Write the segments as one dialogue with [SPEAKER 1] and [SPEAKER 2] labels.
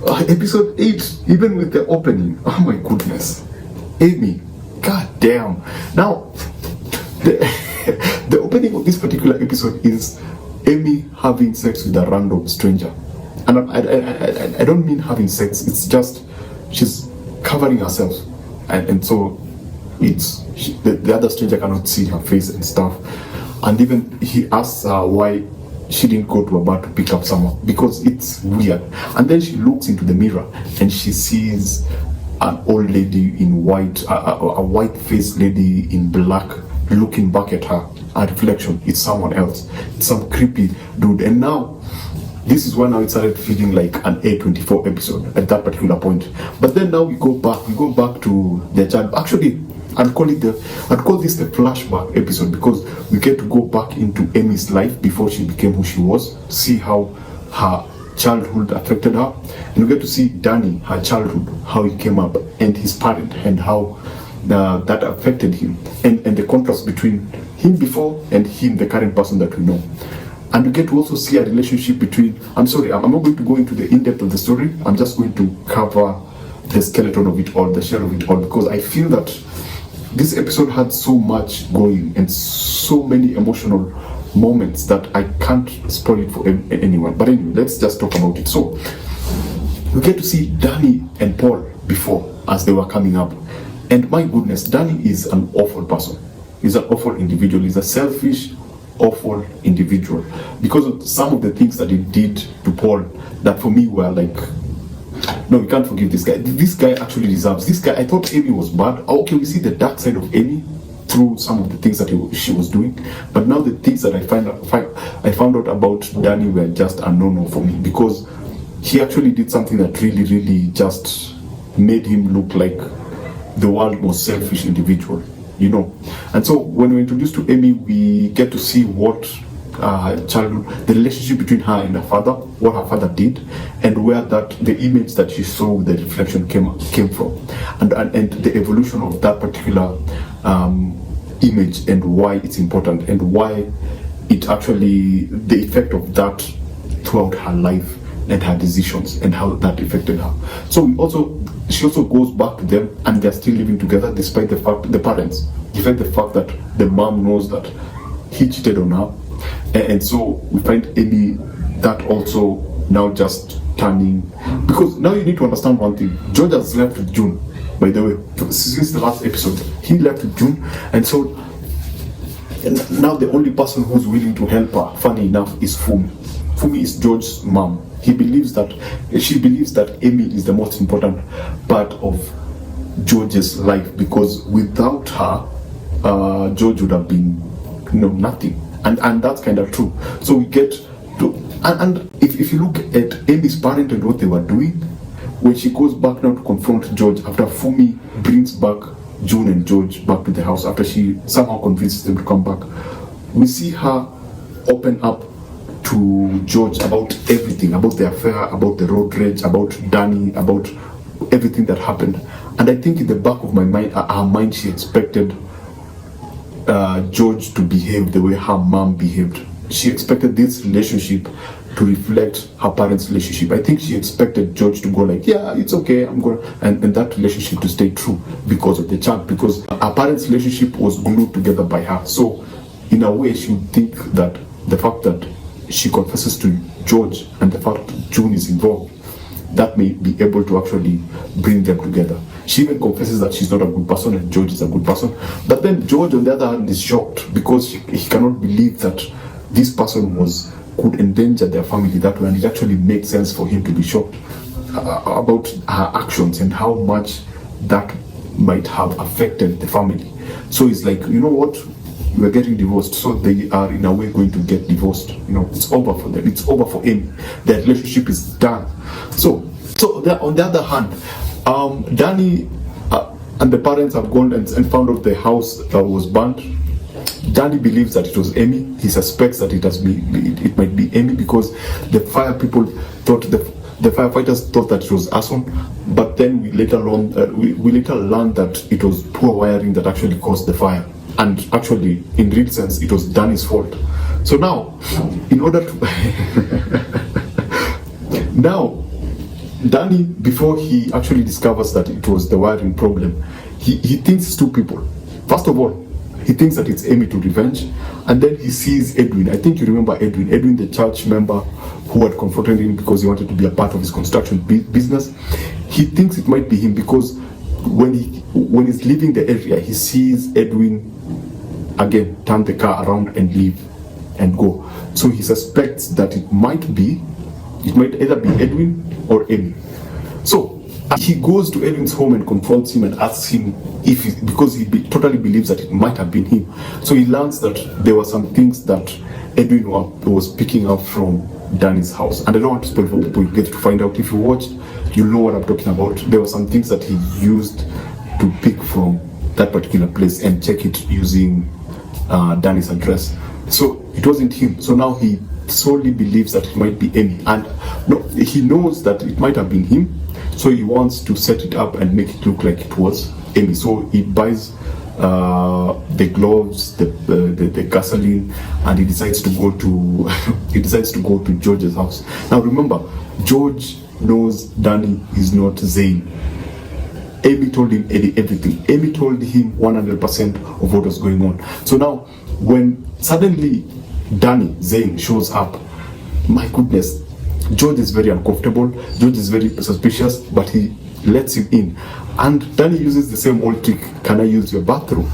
[SPEAKER 1] Episode 8, even with the opening, oh my goodness, Amy, god damn. Now, the opening of this particular episode is Amy having sex with a random stranger. And I don't mean having sex, it's just she's covering herself. And so the other stranger cannot see her face and stuff. And even he asks her why she didn't go to a bar to pick up someone, because it's weird. And then she looks into the mirror and she sees an old lady in white, a white-faced lady in black, looking back at her. A reflection, it's someone else. It's some creepy dude. And now, this is when now it started feeling like an A24 episode at that particular point. But then now we go back to the child. Actually, I'd call this the flashback episode, because we get to go back into Amy's life before she became who she was, see how her childhood affected her, and we get to see Danny, her childhood, how he came up, and his parent, and how that affected him, and the contrast between him before and him, the current person that we know. And we get to also see a relationship between, I'm not going to go into the in-depth of the story, I'm just going to cover the skeleton of it all, the shell of it all, because I feel that this episode had so much going and so many emotional moments that I can't spoil it for anyone. But anyway, let's just talk about it. So, we get to see Danny and Paul before, as they were coming up. And my goodness, Danny is an awful person. He's an awful individual. He's a selfish, awful individual. Because of some of the things that he did to Paul, that for me were like, no, we can't forgive this guy. This guy actually deserves. This guy, I thought Amy was bad. Okay, we see the dark side of Amy through some of the things that she was doing. But now the things that I found out about Danny were just a no-no for me, because he actually did something that really, really just made him look like the world's most selfish individual, you know. And so when we're introduced to Amy, we get to see what childhood, the relationship between her and her father, what her father did, and where the image that she saw, the reflection came from, and the evolution of that particular image, and why it's important, and why it actually, the effect of that throughout her life and her decisions, and how that affected her. So she also goes back to them, and they're still living together despite the fact, the parents, despite the fact that the mom knows that he cheated on her. And so we find Amy that also now just turning, because now you need to understand one thing. George has left with Yeun, by the way, since the last episode. He left with Yeun, and so now the only person who's willing to help her, funny enough, is Fumi. Fumi is George's mom. She believes that Amy is the most important part of George's life, because without her, George would have been, nothing. And that's kind of true. So we get to, and if you look at Amy's parent and what they were doing, when she goes back now to confront George, after Fumi brings back Yeun and George back to the house, after she somehow convinces them to come back, we see her open up to George about everything, about the affair, about the road rage, about Danny, about everything that happened. And I think in the back of my mind, her mind, she expected George to behave the way her mom behaved. She expected this relationship to reflect her parents' relationship. I think she expected George to go like, yeah, it's okay, I'm going, and that relationship to stay true because of the child, because her parents' relationship was glued together by her. So in a way, she would think that the fact that she confesses to George and the fact that Yeun is involved, that may be able to actually bring them together. She even confesses that she's not a good person and George is a good person. But then George, on the other hand, is shocked because he cannot believe that this person could endanger their family that way, and it actually makes sense for him to be shocked about her actions and how much that might have affected the family. So he's like, you know what? We're getting divorced, so they are in a way going to get divorced. It's over for them. It's over for him. Their relationship is done. So on the other hand, Danny and the parents have gone and found out the house that was burnt. Danny believes that it was Amy. He suspects that it might be Amy because the fire people thought the firefighters thought that it was arson. But then we later learned that it was poor wiring that actually caused the fire. And actually, in real sense, it was Danny's fault. So now, in order to Danny, before he actually discovers that it was the wiring problem, he thinks two people. First of all, he thinks that it's Amy to revenge, and then he sees Edwin. I think you remember Edwin, the church member who had confronted him because he wanted to be a part of his construction business. He thinks it might be him because when he's leaving the area, he sees Edwin again turn the car around and leave and go. So he suspects that it might either be Edwin or Amy. So he goes to Edwin's home and confronts him and asks him because he totally believes that it might have been him. So he learns that there were some things that Edwin was picking up from Danny's house. And I don't want to spoil for people. You get to find out. If you watched, you know what I'm talking about. There were some things that he used to pick from that particular place and check it using Danny's address. So it wasn't him. So now he solely believes that it might be Amy. And no, he knows that it might have been him. So he wants to set it up and make it look like it was Amy. So he buys the gloves, the gasoline, and he decides to go to George's house. Now remember, George knows Danny is not Zayn. Amy told him everything. Amy told him 100% of what was going on. So now, when suddenly Danny, Zayn, shows up, my goodness, George is very uncomfortable. George is very suspicious, but he lets him in. And Danny uses the same old trick, can I use your bathroom?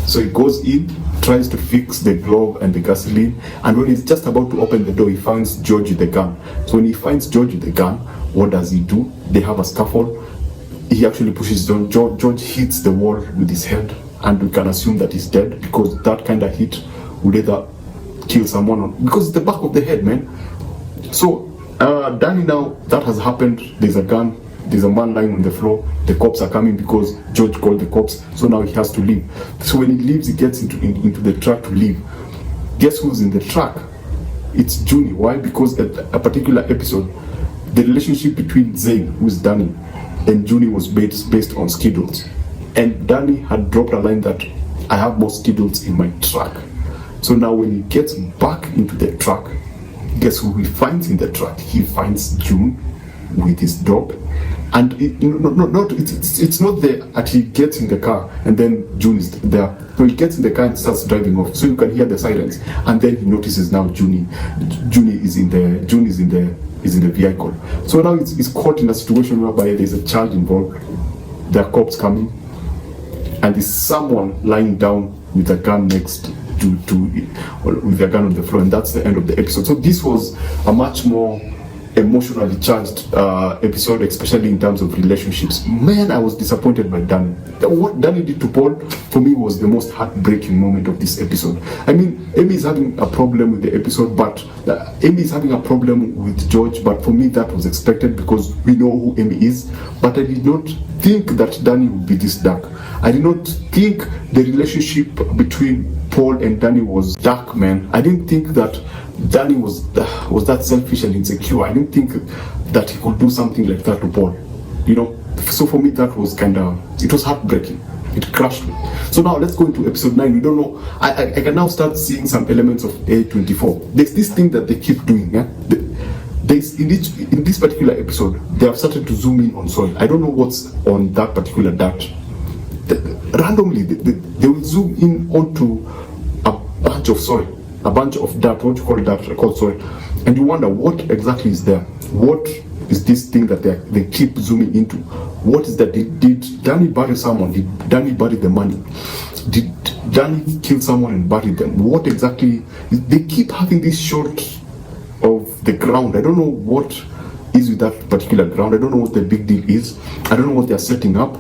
[SPEAKER 1] So he goes in, tries to fix the glove and the gasoline, and when he's just about to open the door, he finds George with the gun. So when he finds George with the gun, what does he do? They have a scuffle. He actually pushes George. George hits the wall with his head, and we can assume that he's dead because that kind of hit would either kill someone because it's the back of the head, man. So Danny, now that has happened, there's a gun, there's a man lying on the floor, the cops are coming because George called the cops, so now he has to leave. So when he leaves, he gets into the truck to leave. Guess who's in the truck? It's Junie. Why? Because at a particular episode, the relationship between Zayn, who's Danny, and Junie was based on schedules. And Danny had dropped a line that I have more schedules in my truck. So now when he gets back into the truck, guess who he finds in the truck? He finds Yeun with his dog. And it's not there that he gets in the car and then Yeun is there. So he gets in the car and starts driving off. So you can hear the sirens. And then he notices now Yeun is in the vehicle. So now it's caught in a situation whereby there's a child involved. There are cops coming, and there's someone lying down with a gun next with a gun on the floor, and that's the end of the episode. So this was a much more emotionally charged episode, especially in terms of relationships. Man, I was disappointed by Danny. What Danny did to Paul, for me, was the most heartbreaking moment of this episode. I mean, Amy is having a problem with the episode, but Amy is having a problem with George, but for me that was expected because we know who Amy is. But I did not think that Danny would be this dark. I did not think the relationship between Paul and Danny was dark, man. I didn't think that Danny was that selfish and insecure. I didn't think that he could do something like that to Paul. You know, so for me that was it was heartbreaking. It crushed me. So now let's go into episode 9. We don't know. I can now start seeing some elements of A24. There's this thing that they keep doing. Yeah, in this particular episode, they have started to zoom in on soil. I don't know what's on that particular dirt. Randomly, they will zoom in onto a bunch of soil, a bunch of dirt, what you call dirt, called soil, and you wonder what exactly is there. What is this thing that they keep zooming into? What is that? Did Danny bury someone? Did Danny bury the money? Did Danny kill someone and bury them? What exactly? They keep having this shot of the ground. I don't know what is with that particular ground. I don't know what the big deal is. I don't know what they are setting up.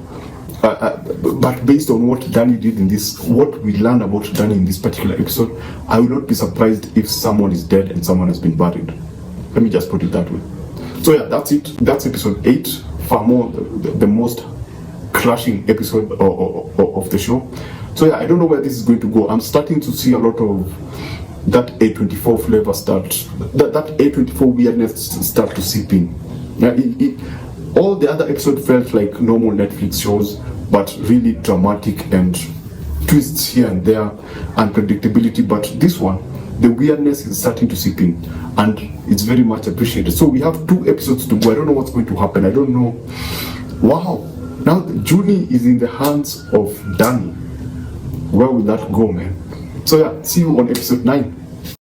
[SPEAKER 1] But based on what Danny did what we learned about Danny in this particular episode, I will not be surprised if someone is dead and someone has been buried. Let me just put it that way. So yeah, that's it. That's episode 8. Far more the most crushing episode of the show. So yeah, I don't know where this is going to go. I'm starting to see a lot of that A24 flavor that A24 weirdness start to seep in. Yeah, all the other episodes felt like normal Netflix shows, but really dramatic and twists here and there, unpredictability. But this one, the weirdness is starting to seep in, and it's very much appreciated. So we have 2 episodes to go. I don't know what's going to happen. I don't know. Wow. Now Junie is in the hands of Danny. Where will that go, man? So yeah, see you on episode 9.